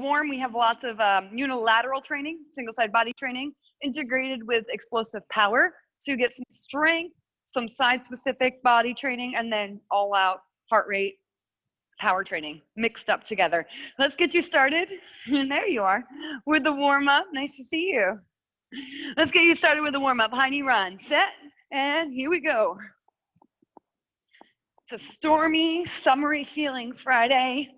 warm, we have lots of unilateral training, single side body training, integrated with explosive power. So you get some strength, some side specific body training, and then all out heart rate power training mixed up together. Let's get you started. And there you are with the warm up. Nice to see you. Let's get you started with the warm up. High knee run, set, and here we go. It's a stormy, summery feeling Friday.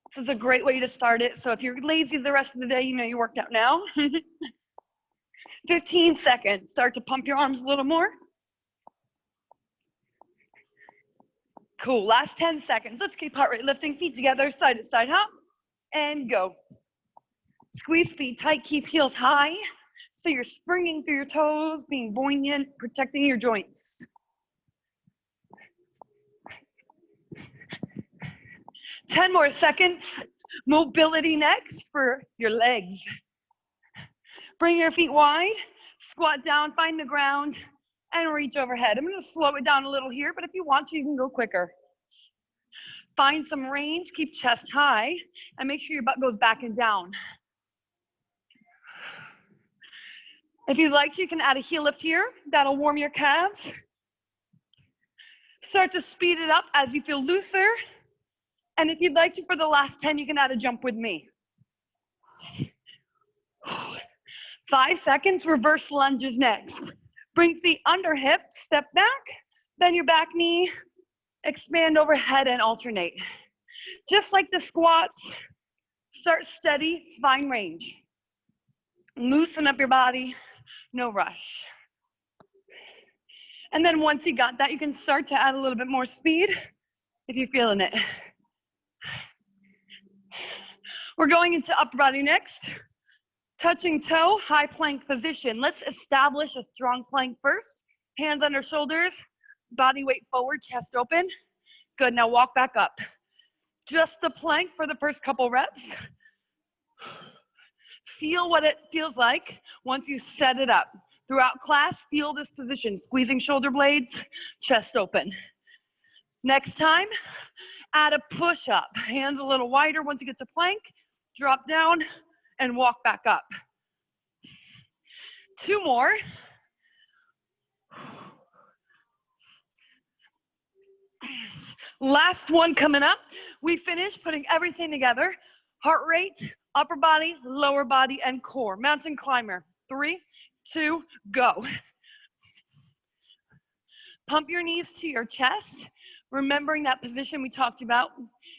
This is a great way to start it. So if you're lazy the rest of the day, you know you worked out now. 15 seconds. Start to pump your arms a little more. Cool. Last 10 seconds. Let's keep heart rate lifting. Feet together, side to side hop, and go. Squeeze feet tight. Keep heels high. So you're springing through your toes, being buoyant, protecting your joints. 10 more seconds. Mobility next for your legs. Bring your feet wide, squat down, find the ground, and reach overhead. I'm gonna slow it down a little here, but if you want to, you can go quicker. Find some range, keep chest high, and make sure your butt goes back and down. If you'd like to, you can add a heel lift here. That'll warm your calves. Start to speed it up as you feel looser. And if you'd like to, for the last 10, you can add a jump with me. 5 seconds, reverse lunges next. Bring feet under hips, step back, then your back knee, expand overhead and alternate. Just like the squats, start steady, find range. Loosen up your body, no rush. And then once you got that, you can start to add a little bit more speed if you're feeling it. We're going into upper body next. Touching toe, high plank position. Let's establish a strong plank first. Hands under shoulders, body weight forward, chest open. Good, now walk back up. Just the plank for the first couple reps. Feel what it feels like once you set it up. Throughout class, feel this position, squeezing shoulder blades, chest open. Next time, add a push up. Hands a little wider once you get to plank, drop down, and walk back up. 2 more. Last one coming up. We finish putting everything together. Heart rate, upper body, lower body, and core. Mountain climber. 3, 2, go. Pump your knees to your chest, remembering that position we talked about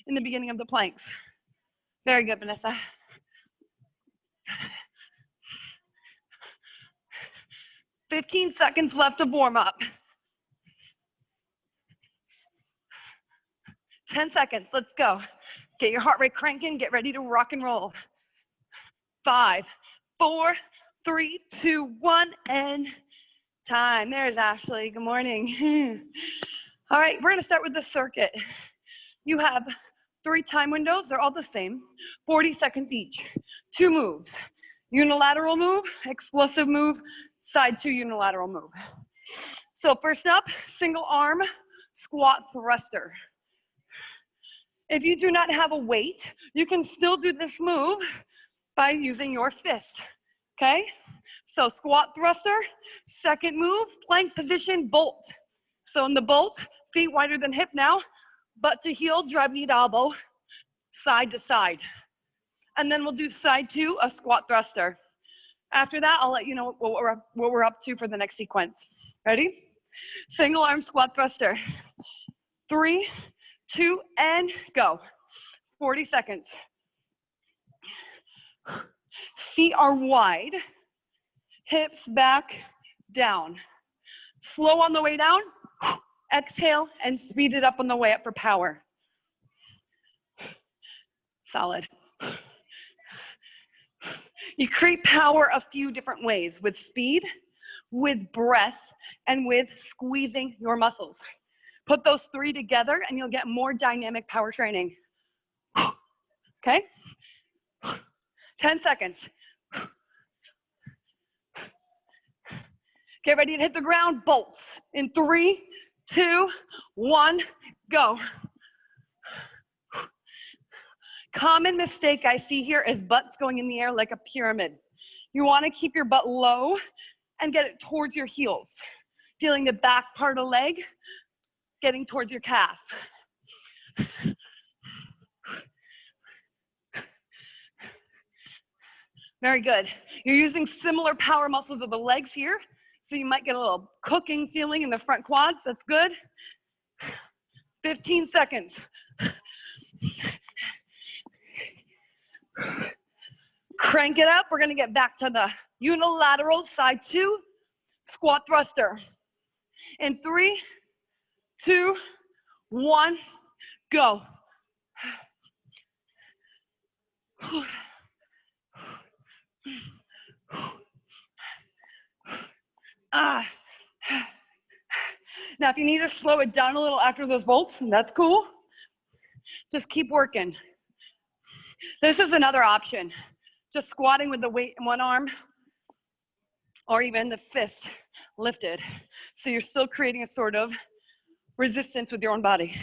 in the beginning of the planks. Very good, Vanessa. 15 seconds left of warm up. 10 seconds, let's go. Get your heart rate cranking, get ready to rock and roll. 5, 4, 3, 2, 1, and time. There's Ashley, good morning. All right, we're gonna start with the circuit. You have 3 time windows, they're all the same, 40 seconds each. 2 moves, unilateral move, explosive move, side 2 unilateral move. So first up, single arm squat thruster. If you do not have a weight, you can still do this move by using your fist, okay? So squat thruster, second move, plank position, bolt. So in the bolt, feet wider than hip now, butt to heel, drive lead elbow, side to side. And then we'll do side 2, a squat thruster. After that, I'll let you know what we're up to for the next sequence. Ready? Single arm squat thruster. 3, 2, and go. 40 seconds. Feet are wide, hips back, down. Slow on the way down, exhale, and speed it up on the way up for power. Solid. You create power a few different ways, with speed, with breath, and with squeezing your muscles. Put those 3 together and you'll get more dynamic power training. Okay? 10 seconds. Get ready to hit the ground, bolts. In 3, 2, 1, go. Common mistake I see here is butts going in the air like a pyramid. You want to keep your butt low and get it towards your heels. Feeling the back part of the leg, getting towards your calf. Very good. You're using similar power muscles of the legs here, so you might get a little cooking feeling in the front quads. That's good. 15 seconds. Crank it up. We're going to get back to the unilateral side 2 squat thruster. In 3, 2, 1, go. Now, if you need to slow it down a little after those bolts, that's cool. Just keep working. This is another option. Just squatting with the weight in one arm, or even the fist lifted. So you're still creating a sort of resistance with your own body.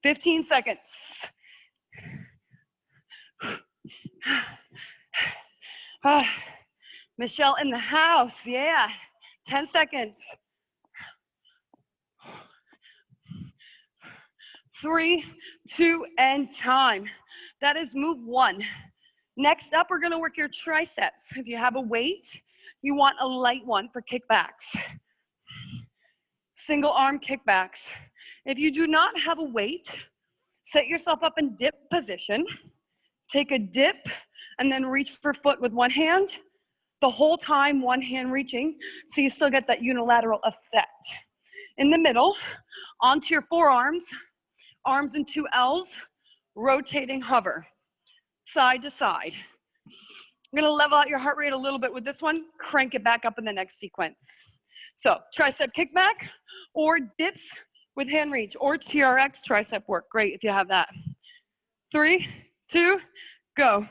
"15 seconds. Michelle in the house, yeah. 10 seconds. 3, 2, and time. That is move 1. Next up, we're gonna work your triceps. If you have a weight, you want a light one for kickbacks. Single arm kickbacks. If you do not have a weight, set yourself up in dip position. Take a dip and then reach for foot with one hand. The whole time, one hand reaching, so you still get that unilateral effect. In the middle, onto your forearms, arms in 2 L's, rotating hover, side to side. I'm gonna level out your heart rate a little bit with this one, crank it back up in the next sequence. So tricep kickback, or dips with hand reach, or TRX tricep work, great if you have that. 3, 2, go.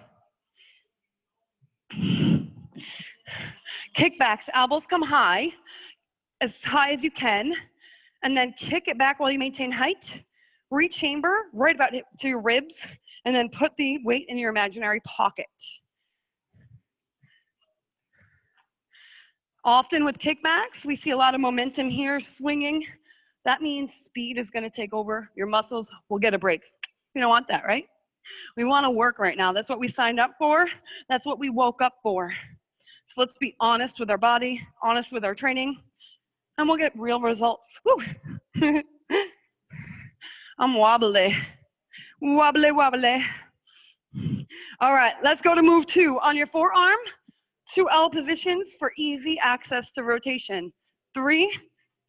Kickbacks, elbows come high as you can, and then kick it back while you maintain height. Rechamber right about to your ribs, and then put the weight in your imaginary pocket. Often with kickbacks, we see a lot of momentum here, swinging. That means speed is gonna take over. Your muscles will get a break. You don't want that, right? We wanna work right now. That's what we signed up for. That's what we woke up for. So let's be honest with our body, honest with our training, and we'll get real results. Woo. I'm wobbly. Wobbly, wobbly. All right, let's go to move 2. On your forearm, 2 L positions for easy access to rotation. 3,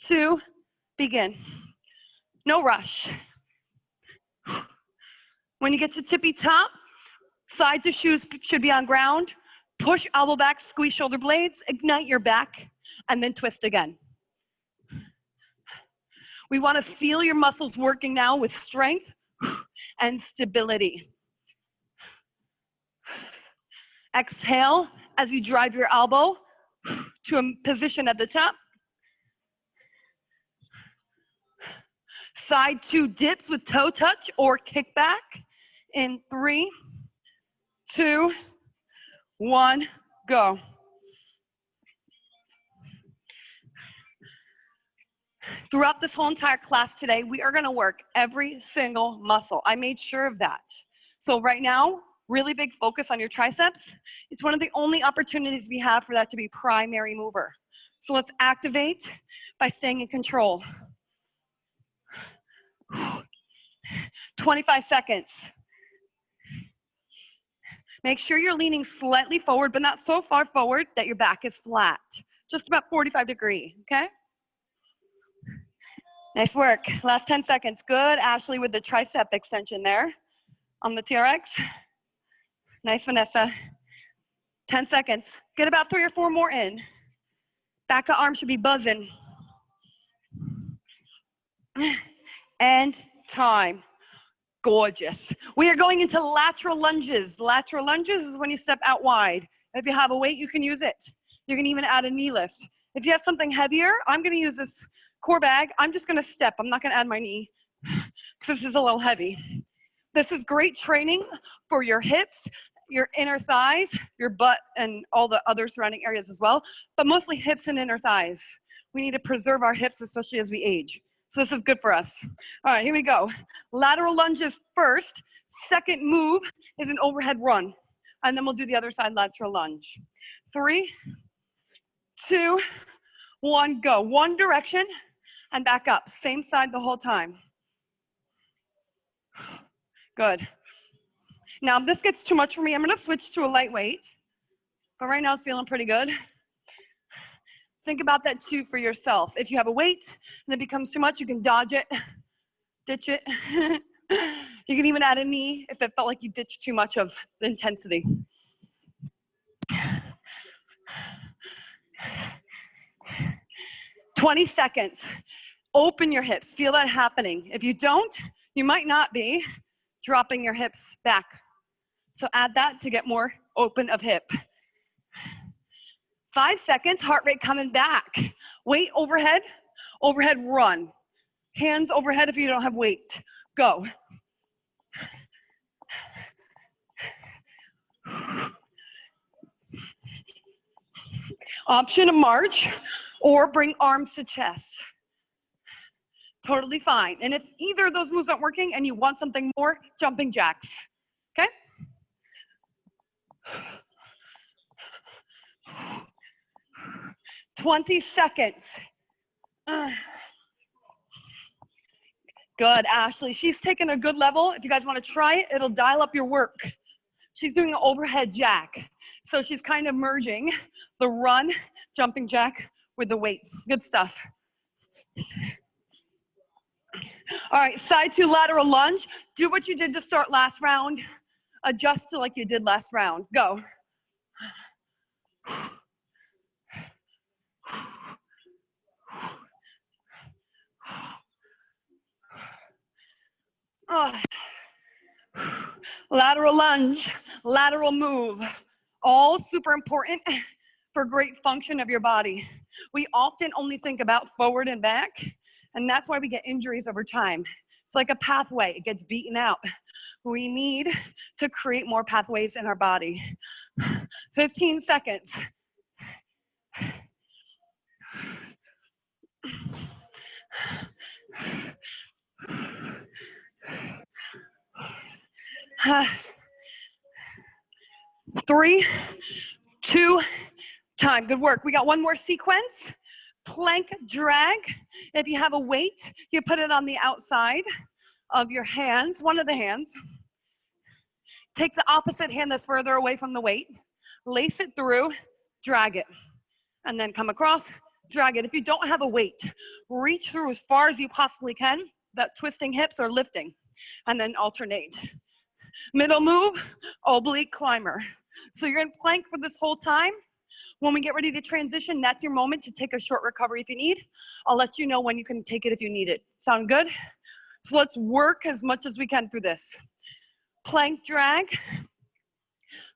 2, begin. No rush. When you get to tippy top, sides of shoes should be on ground. Push elbow back, squeeze shoulder blades, ignite your back, and then twist again. We want to feel your muscles working now with strength and stability. Exhale as you drive your elbow to a position at the top. Side 2 dips with toe touch or kickback in 3, 2, 1, go. Throughout this whole entire class today, we are gonna work every single muscle. I made sure of that. So right now, really big focus on your triceps. It's one of the only opportunities we have for that to be primary mover. So let's activate by staying in control. 25 seconds. Make sure you're leaning slightly forward, but not so far forward that your back is flat. Just about 45 degrees, okay? Nice work. Last 10 seconds. Good, Ashley, with the tricep extension there on the TRX. Nice, Vanessa. 10 seconds. Get about 3 or 4 more in. Back of arm should be buzzing. And time. Gorgeous. We are going into lateral lunges. Lateral lunges is when you step out wide. If you have a weight, you can use it. You can even add a knee lift. If you have something heavier, I'm going to use this core bag, I'm just gonna step. I'm not gonna add my knee because this is a little heavy. This is great training for your hips, your inner thighs, your butt, and all the other surrounding areas as well, but mostly hips and inner thighs. We need to preserve our hips, especially as we age. So this is good for us. All right, here we go. Lateral lunges first. Second move is an overhead run. And then we'll do the other side lateral lunge. 3, 2, 1, go. One direction and back up. Same side the whole time. Good. Now, if this gets too much for me, I'm gonna switch to a lightweight. But right now it's feeling pretty good. Think about that too for yourself. If you have a weight and it becomes too much, you can dodge it, ditch it. You can even add a knee if it felt like you ditched too much of the intensity. "20 seconds. Open your hips. Feel that happening. If you don't, you might not be dropping your hips back. So add that to get more open of hip. 5 seconds, heart rate coming back. Weight overhead, overhead run. Hands overhead if you don't have weight. Go. Option to march or bring arms to chest. Totally fine. And if either of those moves aren't working and you want something more, jumping jacks. Okay? "20 seconds. Good, Ashley. She's taking a good level. If you guys want to try it, it'll dial up your work. She's doing an overhead jack. So she's kind of merging the run, jumping jack with the weight. Good stuff. All right, side to lateral lunge. Do what you did to start last round. Adjust to like you did last round. Go. Oh. Lateral lunge, lateral move. All super important for great function of your body. We often only think about forward and back, and that's why we get injuries over time. It's like a pathway, it gets beaten out. We need to create more pathways in our body. 15 seconds. Three, 2, time. Good work. We got one more sequence. Plank drag. If you have a weight, you put it on the outside of your hands, one of the hands. Take the opposite hand that's further away from the weight, lace it through, drag it, and then come across, drag it. If you don't have a weight, reach through as far as you possibly can, that twisting hips or lifting, and then alternate. Middle move, oblique climber. So you're in plank for this whole time. When we get ready to transition, that's your moment to take a short recovery if you need. I'll let you know when you can take it if you need it. Sound good? So let's work as much as we can through this. Plank drag.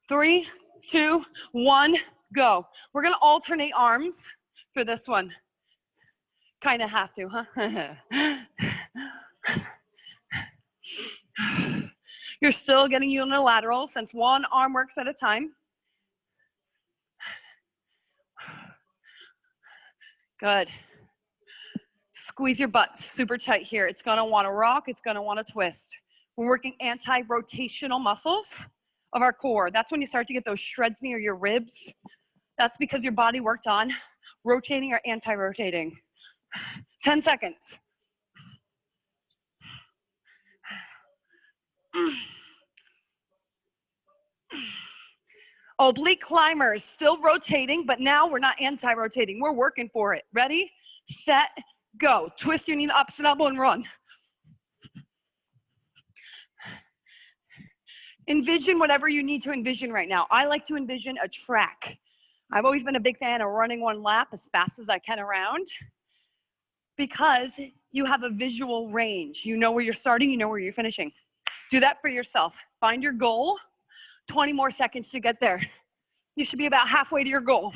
3, 2, 1, go. We're gonna alternate arms for this one. Kind of have to, huh? You're still getting unilateral since one arm works at a time. Good. Squeeze your butt super tight here. It's gonna wanna rock, it's gonna wanna twist. We're working anti-rotational muscles of our core. That's when you start to get those shreds near your ribs. That's because your body worked on rotating or anti-rotating. 10 seconds. Oblique climbers, still rotating, but now we're not anti-rotating. We're working for it. Ready, set, go. Twist your knee to opposite elbow and run. Envision whatever you need to envision right now. I like to envision a track. I've always been a big fan of running one lap as fast as I can around because you have a visual range. You know where you're starting, you know where you're finishing. Do that for yourself. Find your goal. 20 more seconds to get there. You should be about halfway to your goal.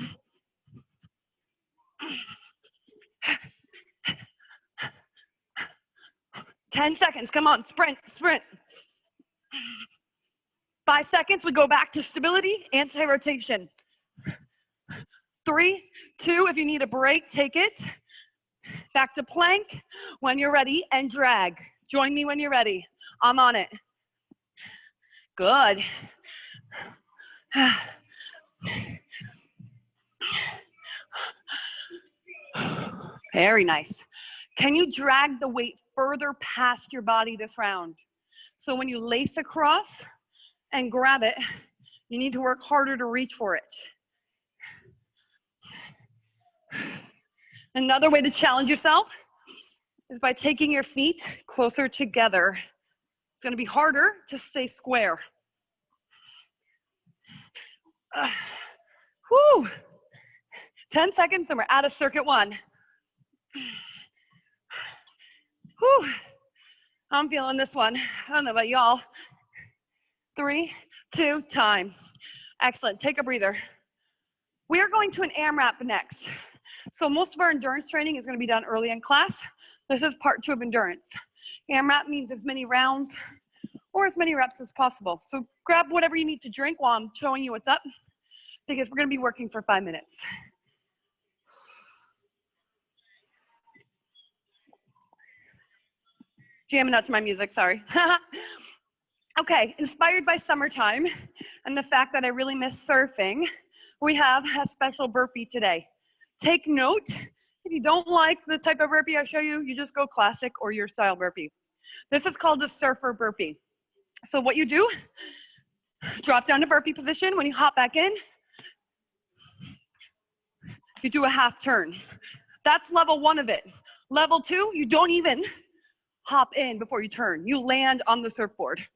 10 seconds, come on, sprint, sprint. 5 seconds, we go back to stability, anti-rotation. 3, 2, if you need a break, take it. Back to plank when you're ready, and drag. Join me when you're ready. I'm on it. Good. Very nice. Can you drag the weight further past your body this round? So when you lace across and grab it, you need to work harder to reach for it. Another way to challenge yourself is by taking your feet closer together. It's gonna be harder to stay square. Whoo! 10 seconds and we're out of circuit 1. Whew. I'm feeling this one. I don't know about y'all. 3, 2, time. Excellent, take a breather. We are going to an AMRAP next. So most of our endurance training is gonna be done early in class. This is part 2 of endurance. AMRAP means as many rounds or as many reps as possible. So grab whatever you need to drink while I'm showing you what's up, because we're gonna be working for 5 minutes. Jamming out to my music, sorry. Okay, inspired by summertime and the fact that I really miss surfing, we have a special burpee today. Take note, if you don't like the type of burpee I show you, you just go classic or your style burpee. This is called the surfer burpee. So what you do, drop down to burpee position. When you hop back in, you do a half turn. That's level 1 of it. Level 2, you don't even hop in before you turn. You land on the surfboard.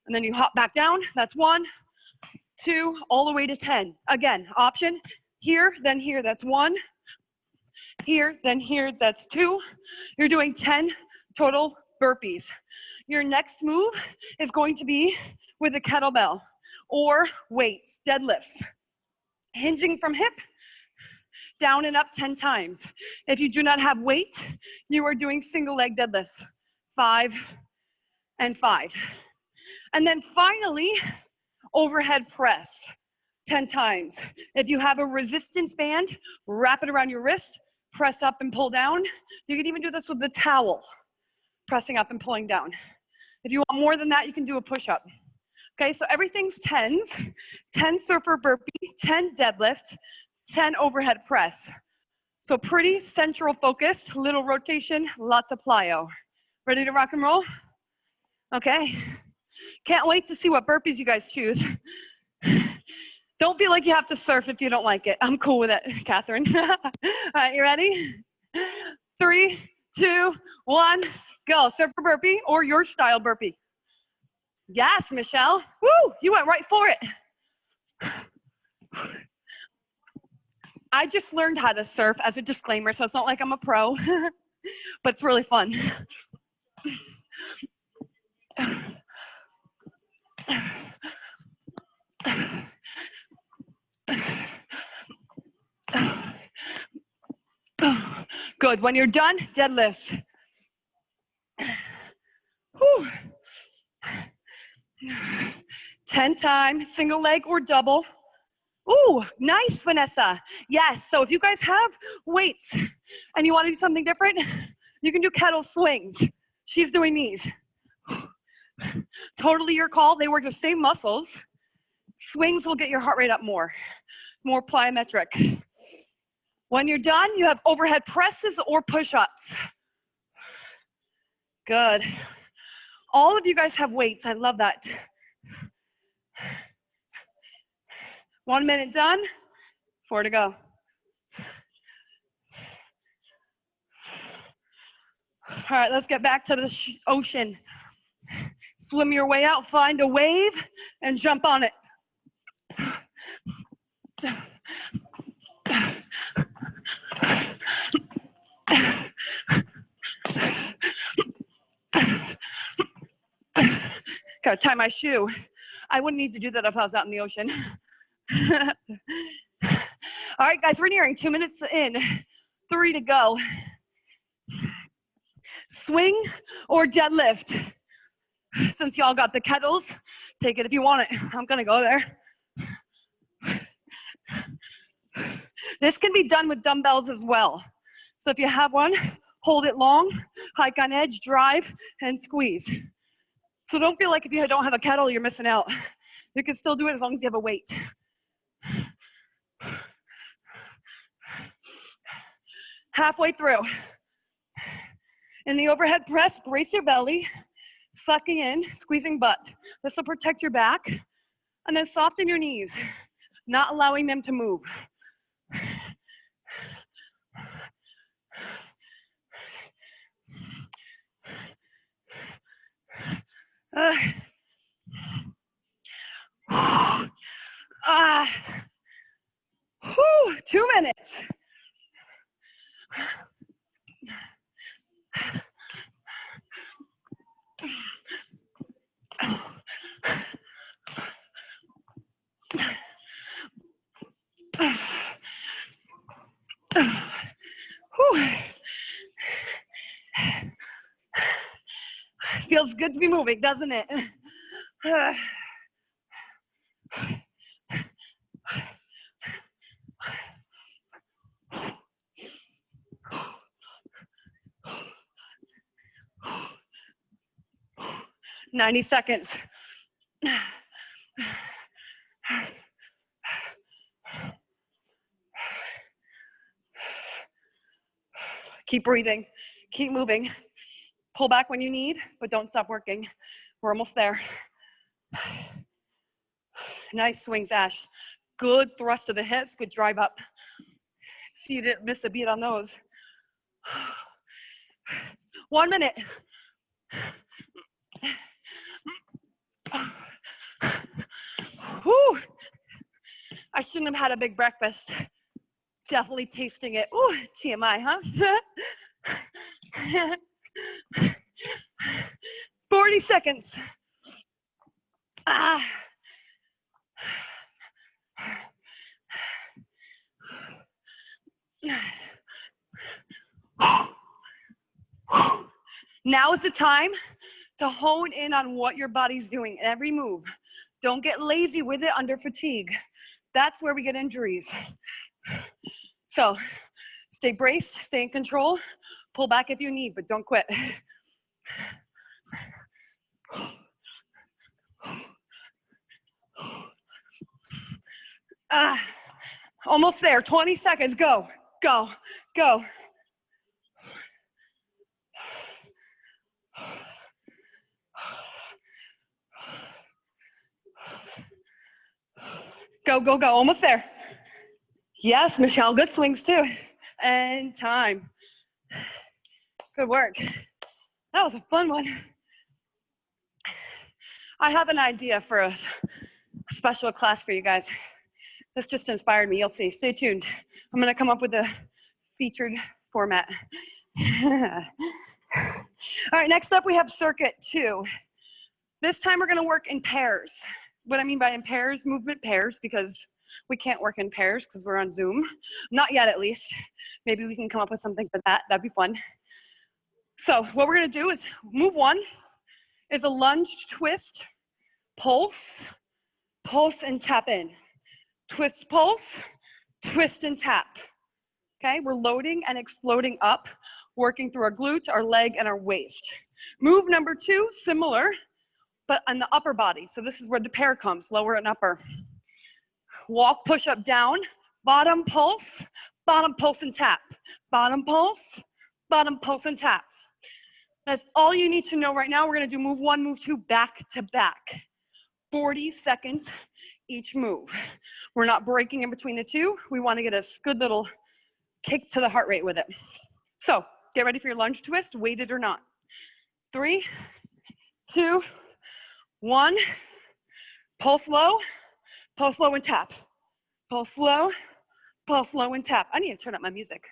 And then you hop back down. That's 1, 2, all the way to 10. Again, option, here, then here, that's 1. Here, then here, that's 2. You're doing 10 total burpees. Your next move is going to be with a kettlebell or weights, deadlifts. Hinging from hip, down and up 10 times. If you do not have weight, you are doing single leg deadlifts, 5 and 5. And then finally, overhead press, 10 times. If you have a resistance band, wrap it around your wrist, press up and pull down. You can even do this with the towel, pressing up and pulling down. If you want more than that, you can do a push-up. Okay, so everything's 10s, 10 surfer burpee, 10 deadlift, 10 overhead press. So pretty central focused, little rotation, lots of plyo. Ready to rock and roll? Okay. Can't wait to see what burpees you guys choose. Don't feel like you have to surf if you don't like it. I'm cool with it, Catherine. All right, you ready? 3, 2, 1, go. Surfer burpee or your style burpee. Yes, Michelle. Woo, you went right for it. I just learned how to surf as a disclaimer, so it's not like I'm a pro, but it's really fun. Good, when you're done, deadlifts. Whew. 10 times, single leg or double. Ooh, nice, Vanessa. Yes, so if you guys have weights and you want to do something different, you can do kettle swings. She's doing these. Totally your call. They work the same muscles. Swings will get your heart rate up more plyometric. When you're done, you have overhead presses or push-ups. Good. All of you guys have weights. I love that. 1 minute done, 4 to go. All right, let's get back to the ocean. Swim your way out, find a wave, and jump on it. Gotta tie my shoe. I wouldn't need to do that if I was out in the ocean. All right, guys, we're nearing 2 minutes in, 3 to go. swing or deadlift. Since y'all got the kettles, take it if you want it. I'm gonna go there. This can be done with dumbbells as well. So if you have one, hold it long, hike on edge, drive, and squeeze. So don't feel like if you don't have a kettle, you're missing out. You can still do it as long as you have a weight. Halfway through. In the overhead press, brace your belly, sucking in, squeezing butt. This will protect your back. And then soften your knees, not allowing them to move. Whew, 2 minutes. Feels good to be moving, doesn't it? 90 seconds. Keep breathing, keep moving. Pull back when you need, but don't stop working. We're almost there. Nice swings, Ash. Good thrust of the hips, good drive up. See, you didn't miss a beat on those. 1 minute. Whew. I shouldn't have had a big breakfast. Definitely tasting it. Ooh, TMI, huh? 40 seconds. Now is the time to hone in on what your body's doing every move. Don't get lazy with it under fatigue. That's where we get injuries. So stay braced, stay in control, pull back if you need, but don't quit. Almost there, 20 seconds, go, go, go. Go, go, go, almost there. Yes, Michelle, good swings too. And time. Good work. That was a fun one. I have an idea for a special class for you guys. This just inspired me, you'll see. Stay tuned. I'm gonna come up with a featured format. All right, next up we have circuit 2. This time we're gonna work in pairs. What I mean by in pairs, movement pairs, because we can't work in pairs because we're on Zoom. Not yet, at least. Maybe we can come up with something for that. That'd be fun. So what we're gonna do is move 1 is a lunge twist, pulse, pulse and tap in. Twist, pulse, twist and tap. Okay, we're loading and exploding up, working through our glutes, our leg, and our waist. Move number 2, similar, but on the upper body. So this is where the pair comes, lower and upper. Walk, push up, down, bottom pulse and tap. Bottom pulse and tap. That's all you need to know right now. We're gonna do move 1, move 2, back to back. 40 seconds each move. We're not breaking in between the two. We wanna get a good little kick to the heart rate with it. So get ready for your lunge twist, weighted or not. 3, 2, 1. Pulse low and tap. Pulse low and tap. I need to turn up my music.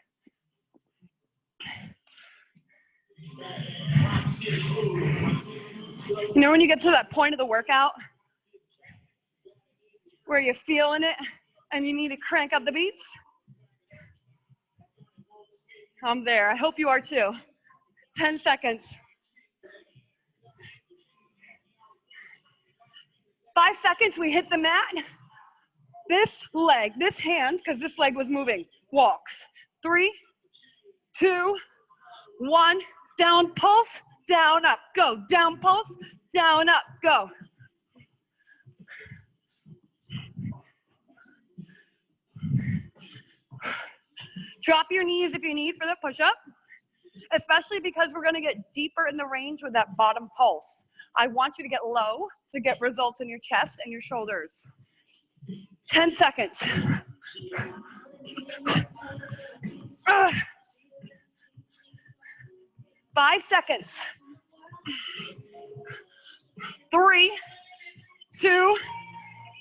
You know when you get to that point of the workout where you're feeling it and you need to crank up the beats? I'm there. I hope you are too. 10 seconds. 5 seconds, we hit the mat. This leg, this hand, because this leg was moving, walks. 3, 2, 1, down, pulse, down, up, go. Down, pulse, down, up, go. Drop your knees if you need for the push-up, especially because we're gonna get deeper in the range with that bottom pulse. I want you to get low to get results in your chest and your shoulders. 10 seconds. 5 seconds. 3, 2,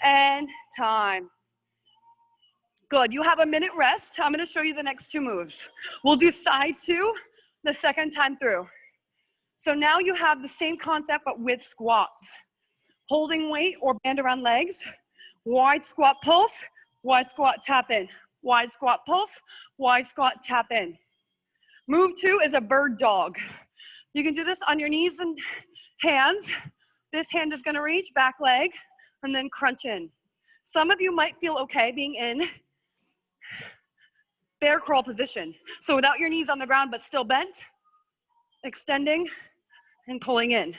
and time. Good, you have a minute rest. I'm gonna show you the next 2 moves. We'll do side 2 the second time through. So now you have the same concept, but with squats. Holding weight or band around legs, wide squat pulse, wide squat tap in, wide squat pulse, wide squat tap in. Move 2 is a bird dog. You can do this on your knees and hands. This hand is gonna reach, back leg, and then crunch in. Some of you might feel okay being in bear crawl position. So without your knees on the ground, but still bent, extending and pulling in.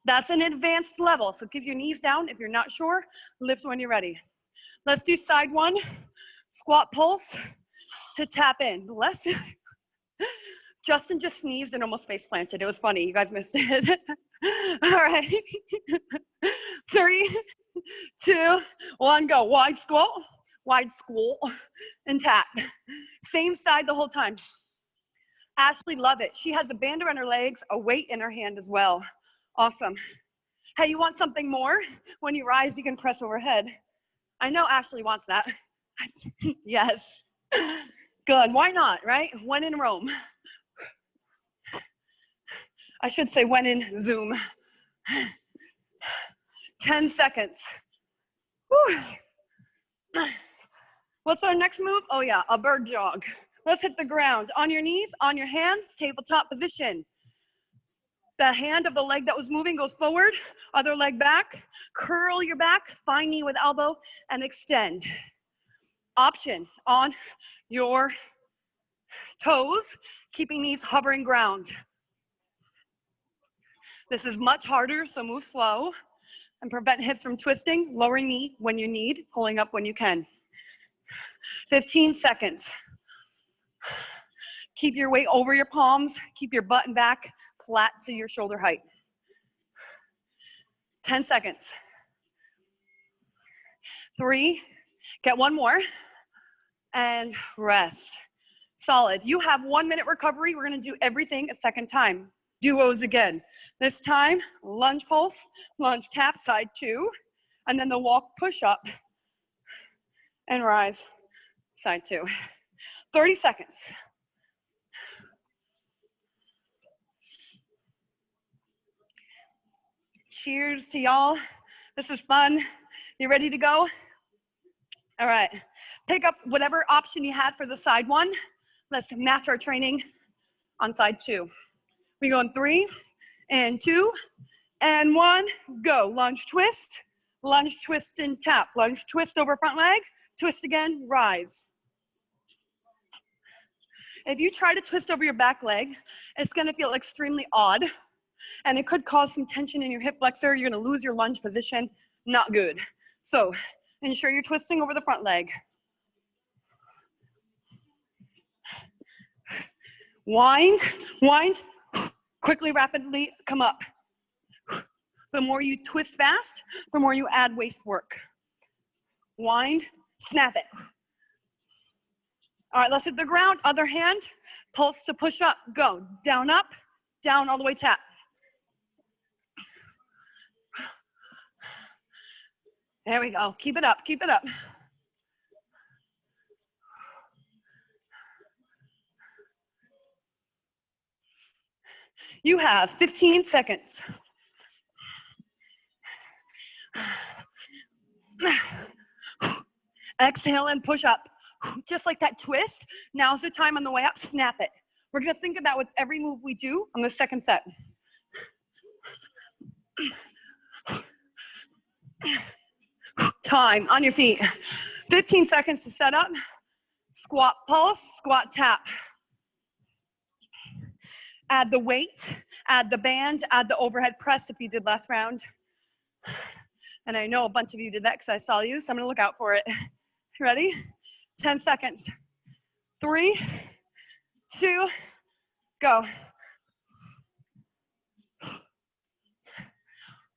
That's an advanced level. So keep your knees down. If you're not sure, lift when you're ready. Let's do side 1, squat pulse to tap in. Less. Justin just sneezed and almost face planted. It was funny. You guys missed it. All right. 3, 2, 1, go. Wide squat, and tap. Same side the whole time. Ashley, love it. She has a band around her legs, a weight in her hand as well. Awesome. Hey, you want something more? When you rise, you can press overhead. I know Ashley wants that. Yes. Good. Why not, right? When in Rome. I should say when in Zoom. 10 seconds. Whew. What's our next move? Oh yeah, a bird jog. Let's hit the ground. On your knees, on your hands, tabletop position. The hand of the leg that was moving goes forward, other leg back. Curl your back, find knee with elbow, and extend. Option on your toes, keeping knees hovering ground. This is much harder, so move slow and prevent hips from twisting. Lower knee when you need, pulling up when you can. 15 seconds. Keep your weight over your palms. Keep your butt and back flat to your shoulder height. 10 seconds. 3, get 1 more, and rest. Solid. You have 1 minute recovery. We're gonna do everything a second time. Duos again. This time, lunge pulse, lunge tap, side 2, and then the walk push up and rise, side 2. 30 seconds. Cheers to y'all. This was fun. You ready to go? All right. Pick up whatever option you had for the side 1. Let's match our training on side 2. We go in 3 and 2 and 1, go. Lunge, twist, and tap. Lunge, twist over front leg, twist again, rise. If you try to twist over your back leg, it's gonna feel extremely odd, and it could cause some tension in your hip flexor. You're gonna lose your lunge position, not good. So ensure you're twisting over the front leg. Wind, quickly, rapidly come up. The more you twist fast, the more you add waist work. Wind, snap it. All right, let's hit the ground. Other hand, pulse to push up. Go. Down, up, down, all the way tap. There we go. Keep it up, keep it up. You have 15 seconds. Exhale and push up. Just like that twist. Now's the time on the way up, snap it. We're gonna think of that with every move we do on the second set. Time, on your feet. 15 seconds to set up. Squat pulse, squat tap. Add the weight, add the band, add the overhead press if you did last round. And I know a bunch of you did that because I saw you, so I'm gonna look out for it. Ready? 10 seconds. 3, 2, go.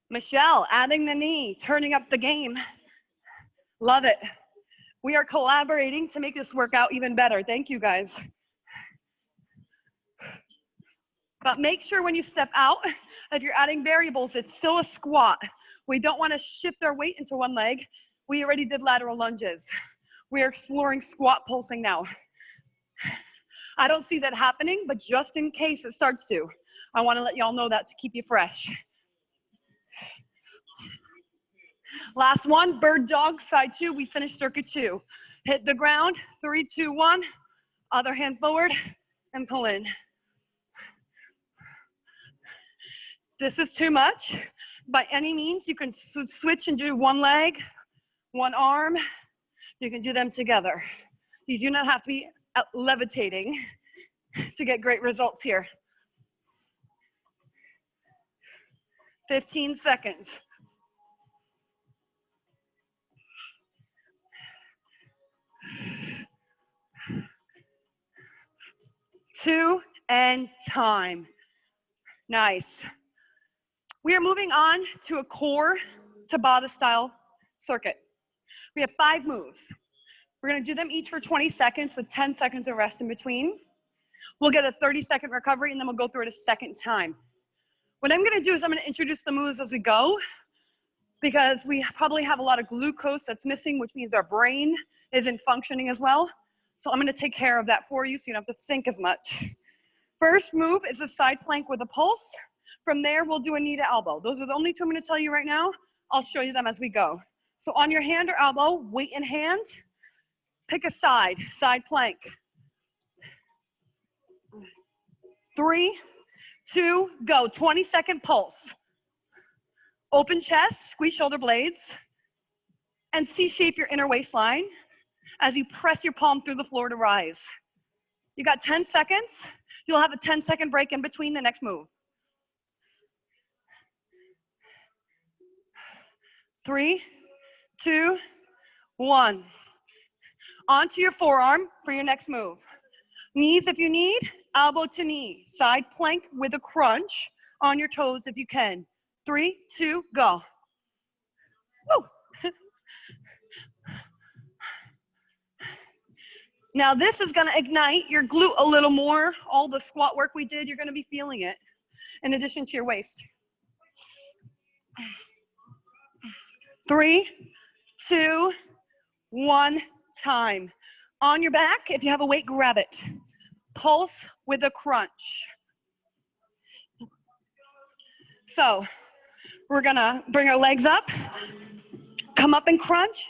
Michelle, adding the knee, turning up the game. Love it. We are collaborating to make this workout even better. Thank you, guys. But make sure when you step out, if you're adding variables, it's still a squat. We don't want to shift our weight into one leg. We already did lateral lunges. We are exploring squat pulsing now. I don't see that happening, but just in case it starts to, I want to let y'all know that to keep you fresh. Last one, bird dog, side 2. We finished circuit 2. Hit the ground, 3, 2, 1. Other hand forward and pull in. This is too much. By any means, you can switch and do one leg, one arm. You can do them together. You do not have to be levitating to get great results here. 15 seconds. Two and time. Nice. We are moving on to a core Tabata style circuit. We have 5 moves. We're gonna do them each for 20 seconds with 10 seconds of rest in between. We'll get a 30-second recovery and then we'll go through it a second time. What I'm gonna do is I'm gonna introduce the moves as we go because we probably have a lot of glucose that's missing, which means our brain isn't functioning as well. So I'm gonna take care of that for you so you don't have to think as much. First move is a side plank with a pulse. From there, we'll do a knee to elbow. Those are the only 2 I'm gonna tell you right now. I'll show you them as we go. So on your hand or elbow, weight in hand, pick a side plank. 3, 2, go. 20-second pulse. Open chest, squeeze shoulder blades, and C-shape your inner waistline as you press your palm through the floor to rise. You got 10 seconds. You'll have a 10-second break in between the next move. 3, 2, 1. Onto your forearm for your next move. Knees if you need, elbow to knee. Side plank with a crunch on your toes if you can. 3, 2, go. Woo. Now this is gonna ignite your glute a little more. All the squat work we did, you're gonna be feeling it in addition to your waist. 3, 2, 1, time. On your back, if you have a weight, grab it. Pulse with a crunch. So we're gonna bring our legs up, come up and crunch,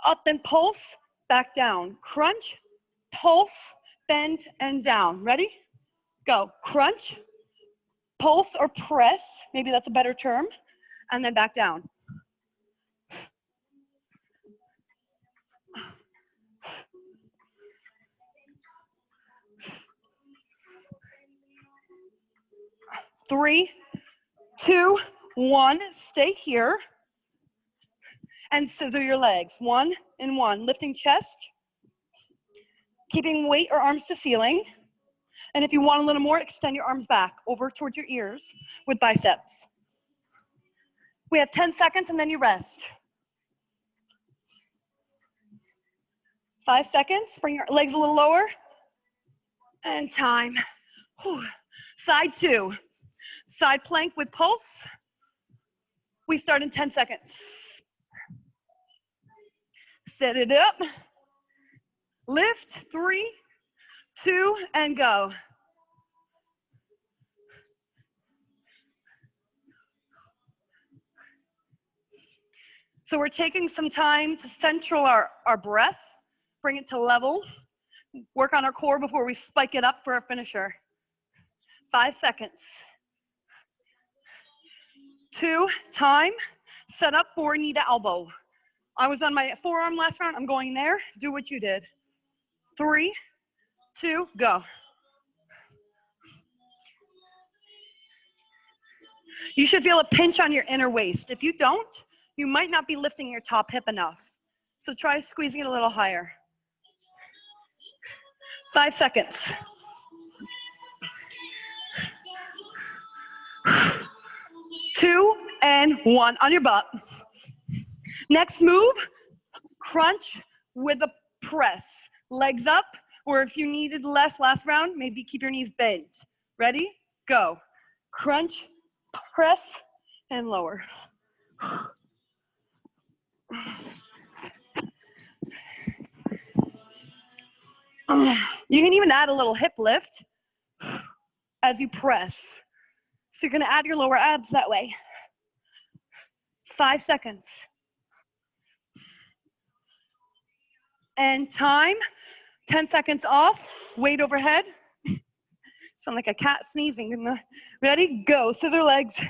up and pulse, back down. Crunch, pulse, bend, and down. Ready? Go. Crunch, pulse or press, maybe that's a better term, and then back down. Three, 2, 1, stay here. And scissor your legs, 1 and 1. Lifting chest, keeping weight or arms to ceiling. And if you want a little more, extend your arms back over towards your ears with biceps. We have 10 seconds and then you rest. 5 seconds, bring your legs a little lower. And time. Whew. Side 2, side plank with pulse. We start in 10 seconds. Set it up. Lift, 3, 2, and go. So we're taking some time to central our breath, bring it to level, work on our core before we spike it up for our finisher. 5 seconds. 2, time. Set up for knee to elbow. I was on my forearm last round. I'm going there. Do what you did. 3, 2, go. You should feel a pinch on your inner waist. If you don't, you might not be lifting your top hip enough. So try squeezing it a little higher. 5 seconds. 2 and 1 on your butt. Next move, crunch with a press. Legs up, or if you needed less last round, maybe keep your knees bent. Ready? Go. Crunch, press, and lower. You can even add a little hip lift as you press. So you're gonna add your lower abs that way. 5 seconds. And time, 10 seconds off, weight overhead. Sound like a cat sneezing. Ready? Go, scissor legs.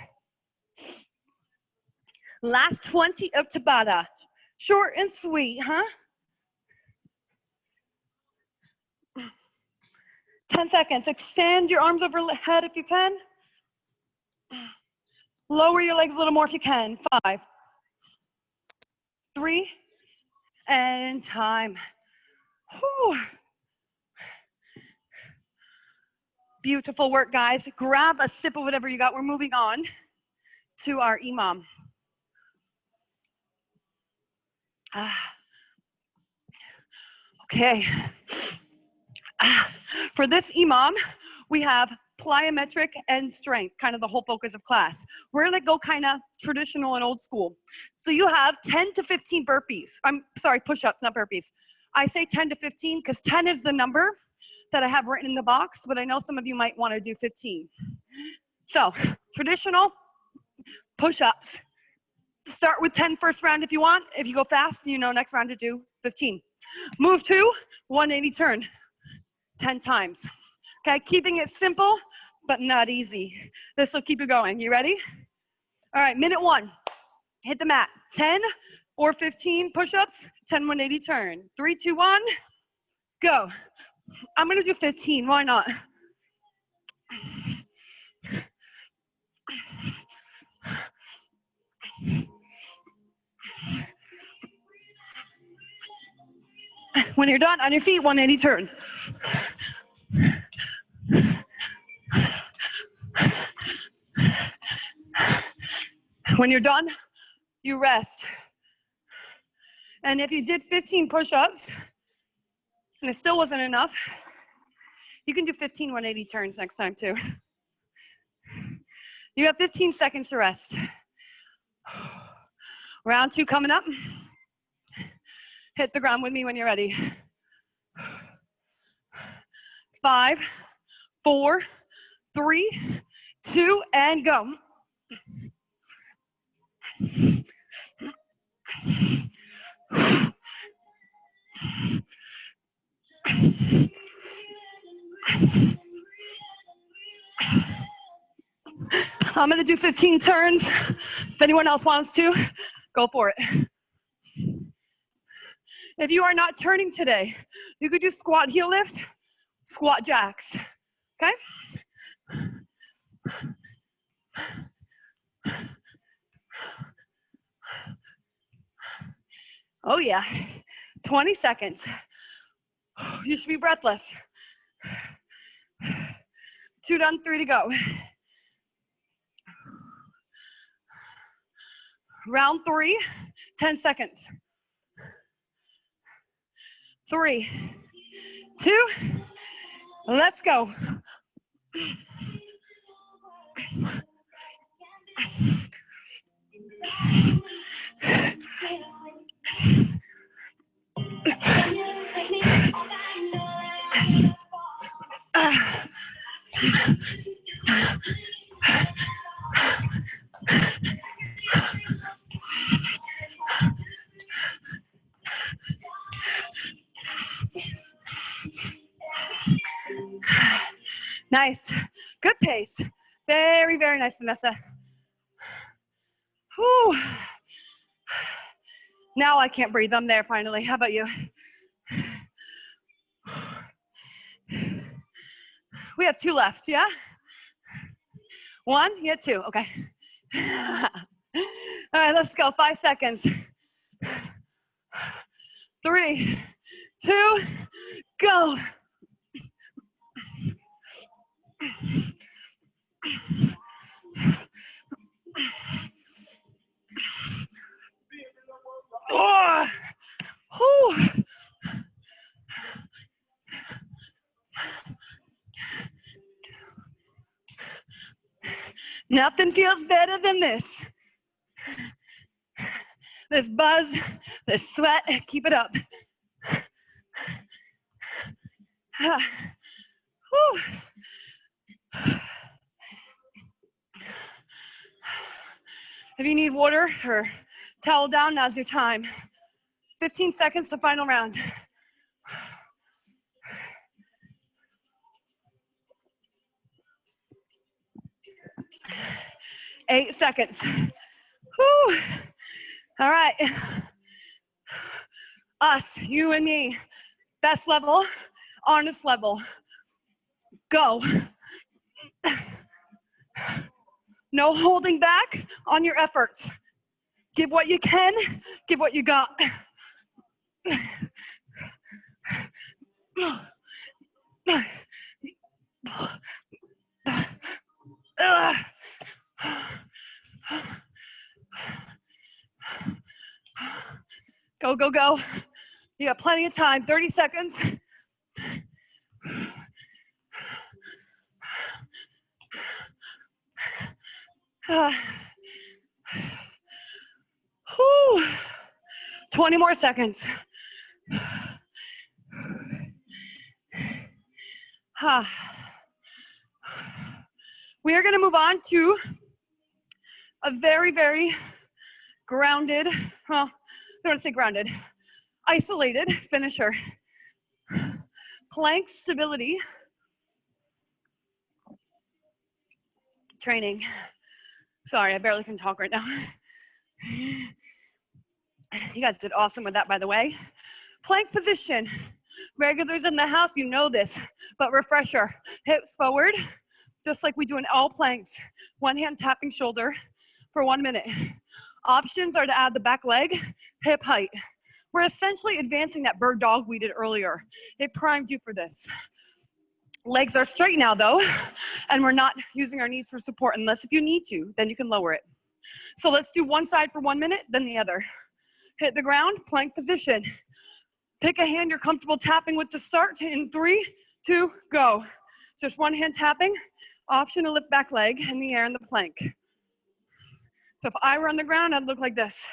Last 20 of Tabata. Short and sweet, huh? 10 seconds. Extend your arms overhead if you can. Lower your legs a little more if you can. 5, 3, and time. Whew. Beautiful work, guys. Grab a sip of whatever you got. We're moving on to our imam. Okay. For this imam, we have plyometric and strength, kind of the whole focus of class. We're gonna go kind of traditional and old school. So you have 10 to 15 burpees. I'm sorry, push-ups, not burpees. I say 10 to 15 because 10 is the number that I have written in the box, but I know some of you might want to do 15. So traditional push-ups. Start with 10 first round if you want. If you go fast, you know next round to do 15. Move to 180 turn, 10 times. Okay, keeping it simple, but not easy. This will keep you going. You ready? All right, minute 1. Hit the mat. 10 or 15 push-ups, 10 180 turn. 3, 2, 1, go. I'm gonna do 15, why not? When you're done, on your feet, 180 turn. When you're done, you rest. And if you did 15 push-ups, and it still wasn't enough, you can do 15 180 turns next time too. You have 15 seconds to rest. Round 2 coming up. Hit the ground with me when you're ready. 5, 4, 3, 2, and go. I'm gonna do 15 turns. If anyone else wants to, go for it. If you are not turning today, you could do squat heel lift, squat jacks, okay? Oh yeah, 20 seconds. You should be breathless. 2 done, 3 to go. Round 3, 10 seconds. 3, 2, let's go. Nice. Good pace. Very, very nice, Vanessa. Whew. Now I can't breathe. I'm there finally. How about you? We have 2 left, yeah? 1? You had 2, okay. All right, let's go. 5 seconds. 3, 2, go. Oh. Whew. Nothing feels better than this. This buzz, this sweat, keep it up. If you need water or towel down, now's your time. 15 seconds to final round. 8 seconds. Whew. All right. Us, you and me. Best level, honest level. Go. No holding back on your efforts. Give what you can, give what you got. Go, go, go. You got plenty of time, 30 seconds. Whew. 20 more seconds. We are going to move on to a very, very grounded, well, I don't want to say grounded, isolated finisher. Plank stability training. Sorry, I barely can talk right now. You guys did awesome with that, by the way. Plank position. Regulars in the house, you know this, but refresher. Hips forward, just like we do in all planks. One hand tapping shoulder for 1 minute. Options are to add the back leg, hip height. We're essentially advancing that bird dog we did earlier. It primed you for this. Legs are straight now though, and we're not using our knees for support unless if you need to, then you can lower it. So let's do one side for 1 minute, then the other. Hit the ground, plank position. Pick a hand you're comfortable tapping with to start in 3, 2, go. Just one hand tapping, option to lift back leg in the air in the plank. So if I were on the ground, I'd look like this.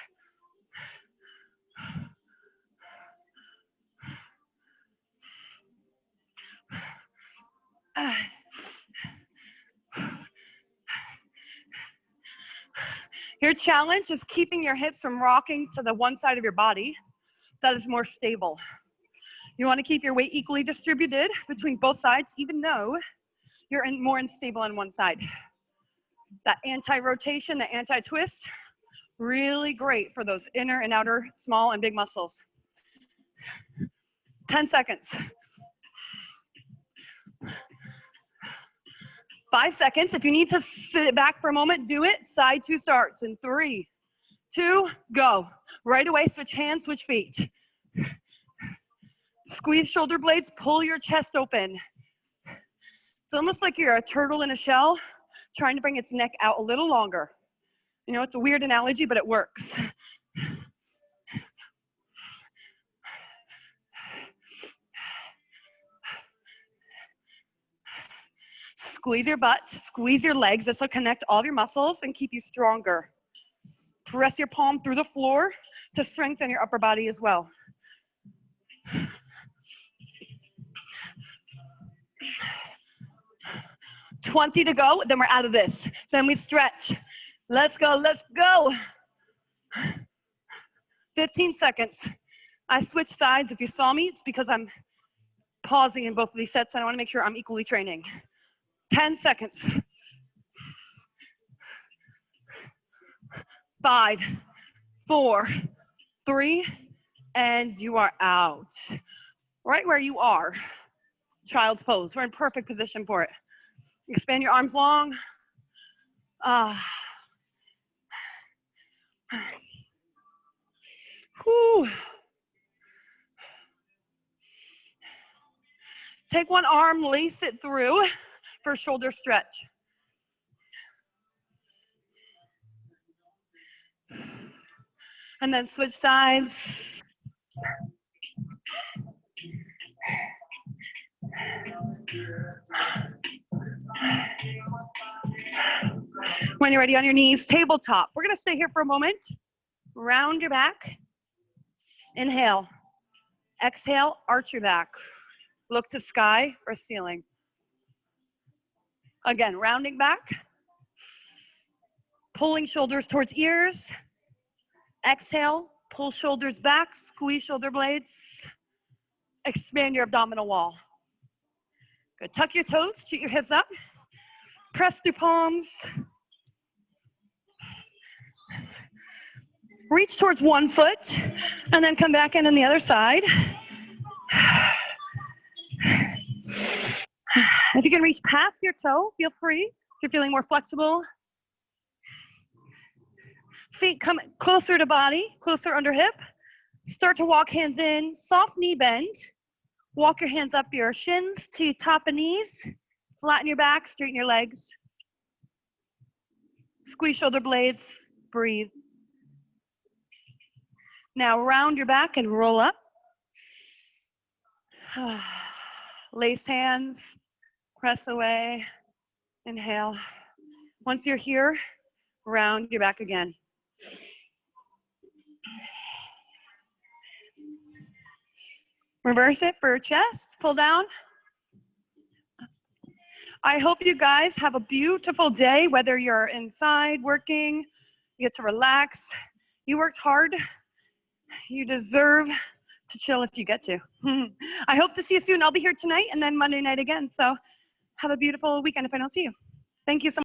Your challenge is keeping your hips from rocking to the one side of your body that is more stable. You want to keep your weight equally distributed between both sides, even though you're more unstable on one side. That anti-rotation, the anti-twist, really great for those inner and outer small and big muscles. 10 seconds. 5 seconds. If you need to sit back for a moment, do it. Side 2 starts in 3, 2, go. Right away, switch hands, switch feet. Squeeze shoulder blades, pull your chest open. It's almost like you're a turtle in a shell trying to bring its neck out a little longer. You know, it's a weird analogy, but it works. Squeeze your butt, squeeze your legs. This will connect all of your muscles and keep you stronger. Press your palm through the floor to strengthen your upper body as well. $20 to go, then we're out of this. Then we stretch. Let's go, let's go. 15 seconds. I switched sides. If you saw me, it's because I'm pausing in both of these sets and I want to make sure I'm equally training. 10 seconds. 5, 4, 3, and you are out. Right where you are, child's pose. We're in perfect position for it. Expand your arms long. Whew. Take one arm, lace it through for shoulder stretch. And then switch sides. When you're ready, on your knees, tabletop. We're gonna stay here for a moment. Round your back. Inhale. Exhale, arch your back. Look to sky or ceiling. Again, rounding back. Pulling shoulders towards ears. Exhale, pull shoulders back, squeeze shoulder blades. Expand your abdominal wall. Good, tuck your toes, shoot your hips up. Press through palms. Reach towards one foot, and then come back in on the other side. If you can reach past your toe, feel free. If you're feeling more flexible. Feet come closer to body, closer under hip. Start to walk hands in, soft knee bend. Walk your hands up your shins to top of knees. Flatten your back, straighten your legs. Squeeze shoulder blades, breathe. Now round your back and roll up. Lace hands, press away, inhale. Once you're here, round your back again. Reverse it for chest, pull down. I hope you guys have a beautiful day, whether you're inside working, you get to relax. You worked hard. You deserve to chill if you get to. I hope to see you soon. I'll be here tonight and then Monday night again. So have a beautiful weekend if I don't see you. Thank you so much.